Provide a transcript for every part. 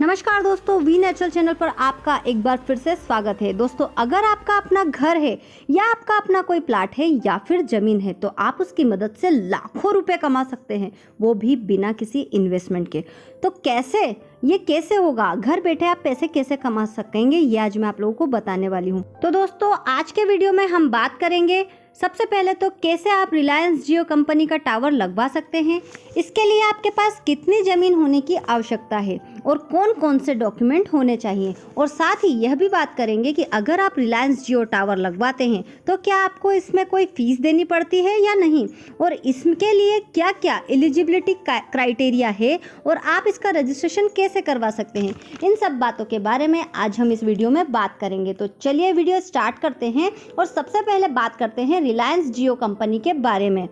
नमस्कार दोस्तों, we natural channel पर आपका एक बार फिर से स्वागत है। दोस्तों, अगर आपका अपना घर है या आपका अपना कोई प्लाट है या फिर जमीन है तो आप उसकी मदद से लाखों रुपए कमा सकते हैं, वो भी बिना किसी इन्वेस्टमेंट के। तो कैसे होगा, घर बैठे आप पैसे कैसे कमा सकेंगे, ये आज मैं आप लोगों को बताने वाली हूँ। तो दोस्तों, आज के वीडियो में हम बात करेंगे सबसे पहले तो कैसे आप रिलायंस जियो कंपनी का टावर लगवा सकते हैं, इसके लिए आपके पास कितनी ज़मीन होने की आवश्यकता है और कौन कौन से डॉक्यूमेंट होने चाहिए, और साथ ही यह भी बात करेंगे कि अगर आप रिलायंस जियो टावर लगवाते हैं तो क्या आपको इसमें कोई फीस देनी पड़ती है या नहीं, और इसके लिए क्या क्या एलिजिबिलिटी क्राइटेरिया है और आप इसका रजिस्ट्रेशन कैसे करवा सकते हैं। इन सब बातों के बारे में आज हम इस वीडियो में बात करेंगे। तो चलिए वीडियो स्टार्ट करते हैं और सबसे पहले बात करते हैं रिलायंस जियो कंपनी के बारे में।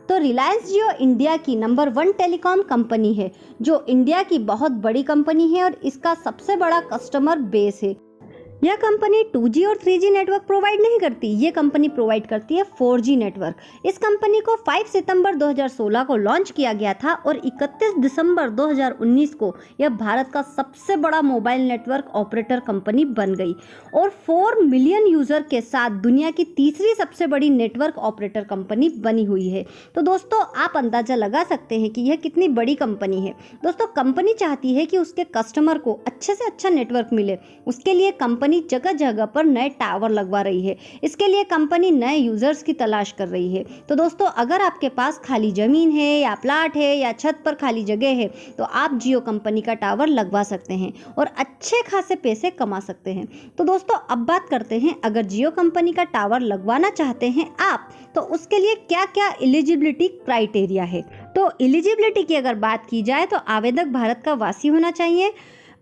तो रिलायंस जियो इंडिया की नंबर 1 टेलीकॉम कंपनी है, जो इंडिया की बहुत बड़ी कंपनी है और इसका सबसे बड़ा कस्टमर बेस है। यह कंपनी 2G और 3G नेटवर्क प्रोवाइड नहीं करती, ये कंपनी प्रोवाइड करती है 4G नेटवर्क। इस कंपनी को 5 सितंबर 2016 को लॉन्च किया गया था और 31 दिसंबर 2019 को यह भारत का सबसे बड़ा मोबाइल नेटवर्क ऑपरेटर कंपनी बन गई और 4 मिलियन यूजर के साथ दुनिया की तीसरी सबसे बड़ी नेटवर्क ऑपरेटर कंपनी बनी हुई है। तो दोस्तों, आप अंदाजा लगा सकते हैं कि यह कितनी बड़ी कंपनी है। दोस्तों, कंपनी चाहती है कि उसके कस्टमर को अच्छे से अच्छा नेटवर्क मिले, उसके लिए कंपनी जगह जगह पर नए टावर लगवा रही है। इसके लिए कंपनी नए यूजर्स की तलाश कर रही है। तो दोस्तों, अगर आपके पास खाली जमीन है या प्लाट है या छत पर खाली जगह है तो आप जियो कंपनी का टावर लगवा सकते हैं और अच्छे खासे पैसे कमा सकते हैं। तो दोस्तों, अब बात करते हैं, अगर जियो कंपनी का टावर लगवाना चाहते हैं आप तो उसके लिए क्या क्या एलिजिबिलिटी क्राइटेरिया है। तो एलिजिबिलिटी की अगर बात की जाए तो आवेदक भारत का वासी होना चाहिए,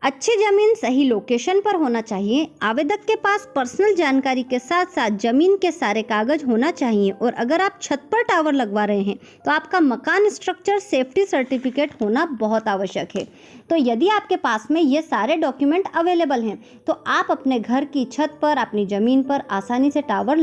अच्छी जमीन सही लोकेशन पर होना चाहिए, आवेदक के पास पर्सनल जानकारी के साथ साथ जमीन के सारे कागज होना चाहिए, और अगर आप छत पर टावर लगवा रहे हैं तो आपका मकान स्ट्रक्चर सेफ्टी सर्टिफिकेट होना बहुत आवश्यक है। तो यदि आपके पास में ये सारे डॉक्यूमेंट अवेलेबल हैं तो आप अपने घर की छत पर, अपनी ज़मीन पर आसानी से टावर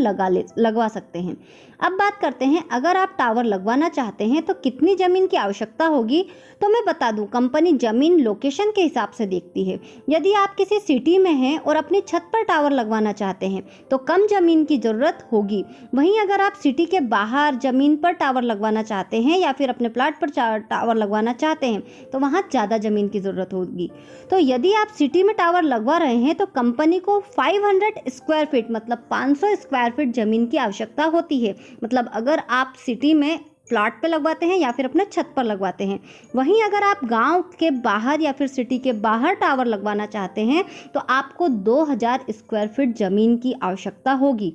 लगवा सकते हैं। अब बात करते हैं, अगर आप टावर लगवाना चाहते हैं तो कितनी ज़मीन की आवश्यकता होगी। तो मैं बता दूं, कंपनी ज़मीन लोकेशन के हिसाब से देखती है। यदि आप किसी सिटी में हैं और अपनी छत पर टावर लगवाना चाहते हैं तो कम ज़मीन की ज़रूरत होगी। वहीं अगर आप सिटी के बाहर ज़मीन पर टावर लगवाना चाहते हैं या फिर अपने प्लाट पर टावर लगवाना चाहते हैं तो वहाँ ज़्यादा ज़मीन की ज़रूरत होगी। तो यदि आप सिटी में टावर लगवा रहे हैं तो कंपनी को 500 स्क्वायर फीट मतलब 500 स्क्वायर फीट ज़मीन की आवश्यकता होती है। मतलब अगर आप सिटी में प्लॉट पे लगवाते हैं या फिर अपने छत पर लगवाते हैं। वहीं अगर आप गांव के बाहर या फिर सिटी के बाहर टावर लगवाना चाहते हैं तो आपको 2000 स्क्वायर फीट ज़मीन की आवश्यकता होगी।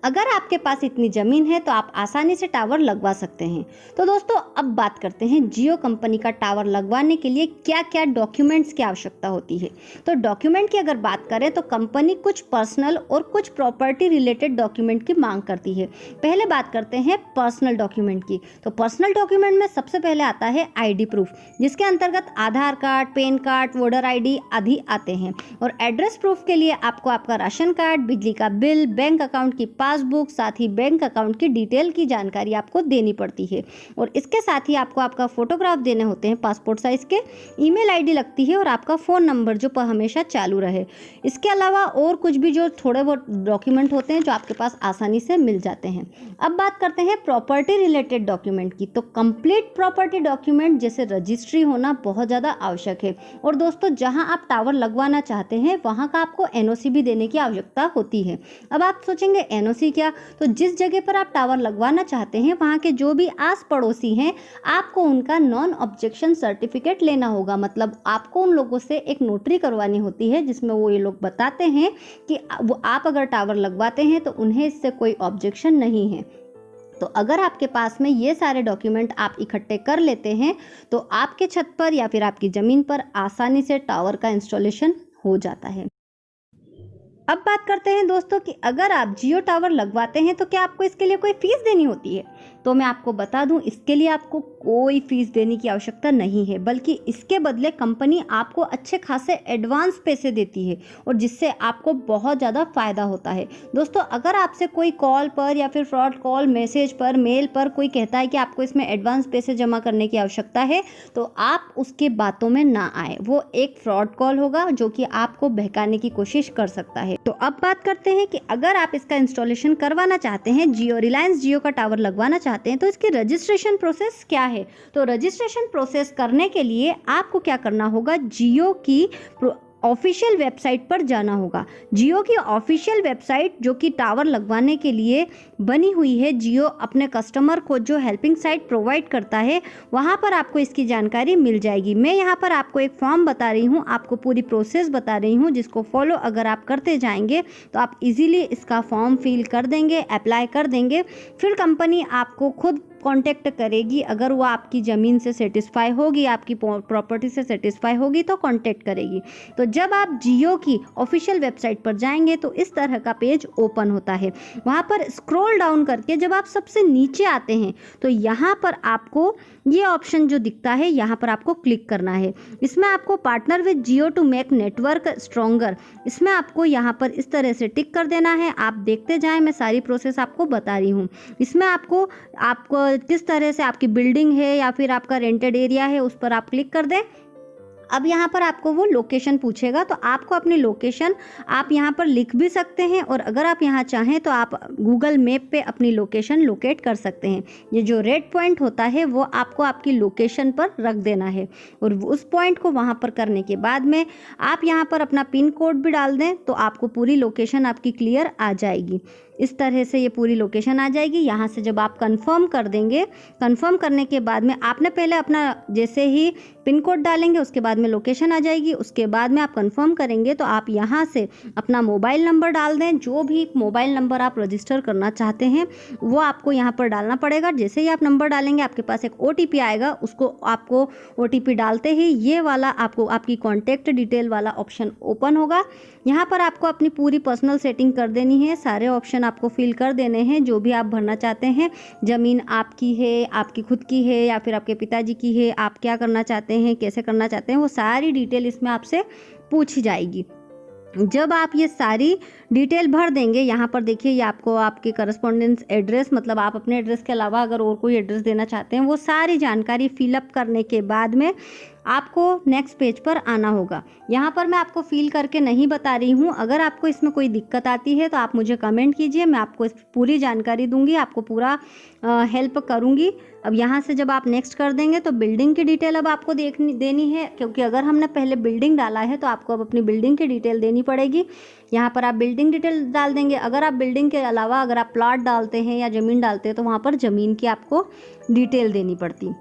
अगर आपके पास इतनी ज़मीन है तो आप आसानी से टावर लगवा सकते हैं। तो दोस्तों, अब बात करते हैं जियो कंपनी का टावर लगवाने के लिए क्या क्या डॉक्यूमेंट्स की आवश्यकता होती है। तो डॉक्यूमेंट की अगर बात करें तो कंपनी कुछ पर्सनल और कुछ प्रॉपर्टी रिलेटेड डॉक्यूमेंट की मांग करती है। पहले बात करते हैं पर्सनल डॉक्यूमेंट की। तो पर्सनल डॉक्यूमेंट में सबसे पहले आता है ID प्रूफ, जिसके अंतर्गत Aadhaar card, PAN card, voter ID आदि आते हैं। और एड्रेस प्रूफ के लिए आपको आपका राशन कार्ड, बिजली का बिल, बैंक अकाउंट की पासबुक, साथ ही बैंक अकाउंट की डिटेल की जानकारी आपको देनी पड़ती है। और इसके साथ ही आपको आपका फोटोग्राफ देने होते हैं पासपोर्ट साइज के, ईमेल ID लगती है और आपका फ़ोन नंबर जो हमेशा चालू रहे। इसके अलावा और कुछ भी जो थोड़े बहुत डॉक्यूमेंट होते हैं जो आपके पास आसानी से मिल जाते हैं। अब बात करते हैं प्रॉपर्टी रिलेटेड डॉक्यूमेंट की। तो कंप्लीट प्रॉपर्टी डॉक्यूमेंट जैसे रजिस्ट्री होना बहुत ज़्यादा आवश्यक है। और दोस्तों, जहाँ आप टावर लगवाना चाहते हैं वहाँ का आपको NOC भी देने की आवश्यकता होती है। अब आप सोचेंगे NOC क्या, तो जिस जगह पर आप टावर लगवाना चाहते हैं वहाँ के जो भी आस पड़ोसी हैं आपको उनका नॉन ऑब्जेक्शन सर्टिफिकेट लेना होगा। मतलब आपको उन लोगों से एक नोटरी करवानी होती है जिसमें वो ये लोग बताते हैं कि वो आप अगर टावर लगवाते हैं तो उन्हें इससे कोई ऑब्जेक्शन नहीं है। तो अगर आपके पास में ये सारे डॉक्यूमेंट आप इकट्ठे कर लेते हैं तो आपके छत पर या फिर आपकी ज़मीन पर आसानी से टावर का इंस्टॉलेशन हो जाता है। अब बात करते हैं दोस्तों कि अगर आप जियो टावर लगवाते हैं तो क्या आपको इसके लिए कोई फीस देनी होती है। तो मैं आपको बता दूं, इसके लिए आपको कोई फीस देने की आवश्यकता नहीं है, बल्कि इसके बदले कंपनी आपको अच्छे खासे एडवांस पैसे देती है और जिससे आपको बहुत ज़्यादा फ़ायदा होता है। दोस्तों, अगर आपसे कोई कॉल पर या फिर फ्रॉड कॉल, मैसेज पर, मेल पर कोई कहता है कि आपको इसमें एडवांस पैसे जमा करने की आवश्यकता है, तो आप उसके बातों में ना आए। वो एक फ्रॉड कॉल होगा जो कि आपको बहकाने की कोशिश कर सकता है। तो अब बात करते हैं कि अगर आप इसका इंस्टॉलेशन करवाना चाहते हैं, रिलायंस जियो का टावर लगवाना चाहते हैं, तो इसकी रजिस्ट्रेशन प्रोसेस क्या है। तो रजिस्ट्रेशन प्रोसेस करने के लिए आपको क्या करना होगा, जियो की ऑफिशियल वेबसाइट पर जाना होगा। जियो की ऑफिशियल वेबसाइट जो कि टावर लगवाने के लिए बनी हुई है, जियो अपने कस्टमर को जो हेल्पिंग साइट प्रोवाइड करता है, वहाँ पर आपको इसकी जानकारी मिल जाएगी। मैं यहाँ पर आपको एक फॉर्म बता रही हूँ, आपको पूरी प्रोसेस बता रही हूँ, जिसको फॉलो अगर आप करते जाएंगे तो आप इजीली इसका फॉर्म फिल कर देंगे, अप्लाई कर देंगे। फिर कंपनी आपको खुद कांटेक्ट करेगी। अगर वो आपकी ज़मीन से सेटिस्फाई होगी, आपकी प्रॉपर्टी से सेटिस्फाई होगी तो कांटेक्ट करेगी। तो जब आप जियो की ऑफिशियल वेबसाइट पर जाएंगे तो इस तरह का पेज ओपन होता है। वहाँ पर स्क्रॉल डाउन करके जब आप सबसे नीचे आते हैं तो यहाँ पर आपको ये ऑप्शन जो दिखता है, यहाँ पर आपको क्लिक करना है। इसमें आपको partner with Jio to make network stronger, इसमें आपको यहाँ पर इस तरह से टिक कर देना है। आप देखते जाएं, मैं सारी प्रोसेस आपको बता रही हूँ। इसमें आपको किस तरह से आपकी बिल्डिंग है या फिर आपका रेंटेड एरिया है, उस पर आप क्लिक कर दें। अब यहाँ पर आपको वो लोकेशन पूछेगा, तो आपको अपनी लोकेशन आप यहाँ पर लिख भी सकते हैं, और अगर आप यहाँ चाहें तो आप गूगल मैप पे अपनी लोकेशन लोकेट कर सकते हैं। ये जो रेड पॉइंट होता है वो आपको आपकी लोकेशन पर रख देना है, और उस पॉइंट को वहाँ पर करने के बाद में आप यहाँ पर अपना पिन कोड भी डाल दें तो आपको पूरी लोकेशन आपकी क्लियर आ जाएगी। इस तरह से ये पूरी लोकेशन आ जाएगी। यहाँ से जब आप कंफर्म कर देंगे, कंफर्म करने के बाद में आपने पहले अपना जैसे ही पिन कोड डालेंगे उसके बाद में लोकेशन आ जाएगी। उसके बाद में आप कंफर्म करेंगे तो आप यहाँ से अपना मोबाइल नंबर डाल दें। जो भी मोबाइल नंबर आप रजिस्टर करना चाहते हैं वो आपको यहाँ पर डालना पड़ेगा। जैसे ही आप नंबर डालेंगे आपके पास एक OTP आएगा, उसको आपको OTP डालते ही ये वाला आपको आपकी कॉन्टैक्ट डिटेल वाला ऑप्शन ओपन होगा। यहाँ पर आपको अपनी पूरी पर्सनल सेटिंग कर देनी है, सारे ऑप्शन आपको फिल कर देने हैं जो भी आप भरना चाहते हैं। ज़मीन आपकी है, आपकी खुद की है या फिर आपके पिताजी की है, आप क्या करना चाहते हैं, कैसे करना चाहते हैं, वो सारी डिटेल इसमें आपसे पूछी जाएगी। जब आप ये सारी डिटेल भर देंगे, यहाँ पर देखिए ये आपको आपके करस्पॉन्डेंस एड्रेस, मतलब आप अपने एड्रेस के अलावा अगर और कोई एड्रेस देना चाहते हैं, वो सारी जानकारी फिलअप करने के बाद में आपको नेक्स्ट पेज पर आना होगा। यहाँ पर मैं आपको फिल करके नहीं बता रही हूँ। अगर आपको इसमें कोई दिक्कत आती है तो आप मुझे कमेंट कीजिए, मैं आपको इस पूरी जानकारी दूंगी, आपको पूरा हेल्प करूँगी। अब यहाँ से जब आप नेक्स्ट कर देंगे तो बिल्डिंग की डिटेल अब आपको देनी है, क्योंकि अगर हमने पहले बिल्डिंग डाला है तो आपको अब अपनी बिल्डिंग की डिटेल देनी पड़ेगी। यहाँ पर आप बिल्डिंग डिटेल डाल देंगे। अगर आप बिल्डिंग के अलावा अगर आप प्लॉट डालते हैं या ज़मीन डालते हैं तो वहाँ पर ज़मीन की आपको डिटेल देनी पड़ती।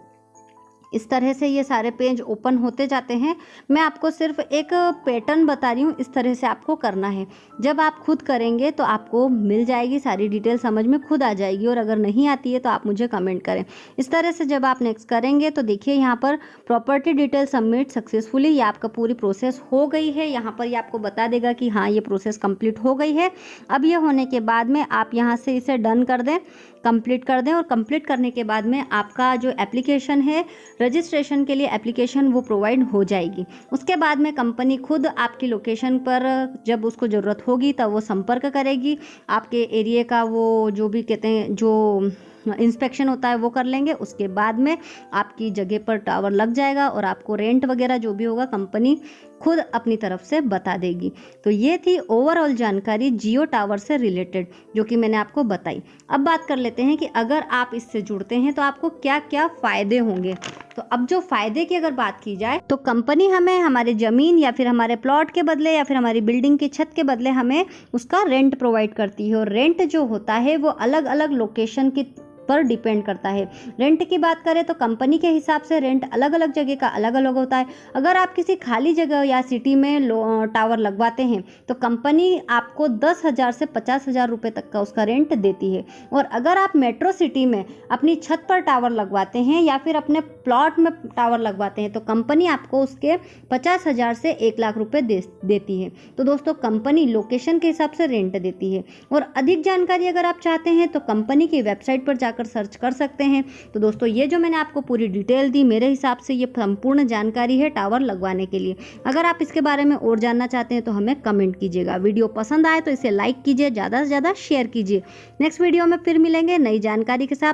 इस तरह से ये सारे पेज ओपन होते जाते हैं। मैं आपको सिर्फ एक पैटर्न बता रही हूँ, इस तरह से आपको करना है। जब आप खुद करेंगे तो आपको मिल जाएगी, सारी डिटेल समझ में खुद आ जाएगी, और अगर नहीं आती है तो आप मुझे कमेंट करें। इस तरह से जब आप नेक्स्ट करेंगे तो देखिए यहाँ पर प्रॉपर्टी डिटेल सबमिट सक्सेसफुली, ये आपका पूरी प्रोसेस हो गई है। यहाँ पर ये आपको बता देगा कि हाँ ये प्रोसेस कंप्लीट हो गई है। अब ये होने के बाद में आप यहाँ से इसे डन कर दें, कंप्लीट कर दें, और कंप्लीट करने के बाद में आपका जो एप्लीकेशन है रजिस्ट्रेशन के लिए एप्लीकेशन वो प्रोवाइड हो जाएगी। उसके बाद में कंपनी खुद आपकी लोकेशन पर जब उसको ज़रूरत होगी तब वो संपर्क करेगी। आपके एरिया का वो जो भी कहते हैं जो इंस्पेक्शन होता है वो कर लेंगे। उसके बाद में आपकी जगह पर टावर लग जाएगा और आपको रेंट वगैरह जो भी होगा कंपनी खुद अपनी तरफ से बता देगी। तो ये थी ओवरऑल जानकारी जियो टावर से रिलेटेड जो कि मैंने आपको बताई। अब बात कर लेते हैं कि अगर आप इससे जुड़ते हैं तो आपको क्या क्या फ़ायदे होंगे। तो अब जो फ़ायदे की अगर बात की जाए तो कंपनी हमें हमारे ज़मीन या फिर हमारे प्लॉट के बदले या फिर हमारी बिल्डिंग की छत के बदले हमें उसका रेंट प्रोवाइड करती है। और रेंट जो होता है वो अलग अलग लोकेशन की पर डिपेंड करता है। रेंट की बात करें तो कंपनी के हिसाब से रेंट अलग अलग जगह का अलग अलग होता है। अगर आप किसी खाली जगह या सिटी में टावर लगवाते हैं तो कंपनी आपको 10,000 से 50,000 रुपये तक का उसका रेंट देती है। और अगर आप मेट्रो सिटी में अपनी छत पर टावर लगवाते हैं या फिर अपने प्लॉट में टावर लगवाते हैं तो कंपनी आपको उसके 50,000 से 1 लाख रुपए देती है। तो दोस्तों कंपनी लोकेशन के हिसाब से रेंट देती है। और अधिक जानकारी अगर आप चाहते हैं तो कंपनी की वेबसाइट पर जाकर सर्च कर सकते हैं। तो दोस्तों ये जो मैंने आपको पूरी डिटेल दी, मेरे हिसाब से ये संपूर्ण जानकारी है टावर लगवाने के लिए। अगर आप इसके बारे में और जानना चाहते हैं तो हमें कमेंट कीजिएगा। वीडियो पसंद आए तो इसे लाइक कीजिए, ज़्यादा से ज़्यादा शेयर कीजिए। नेक्स्ट वीडियो में फिर मिलेंगे नई जानकारी के साथ।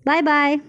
Bye bye.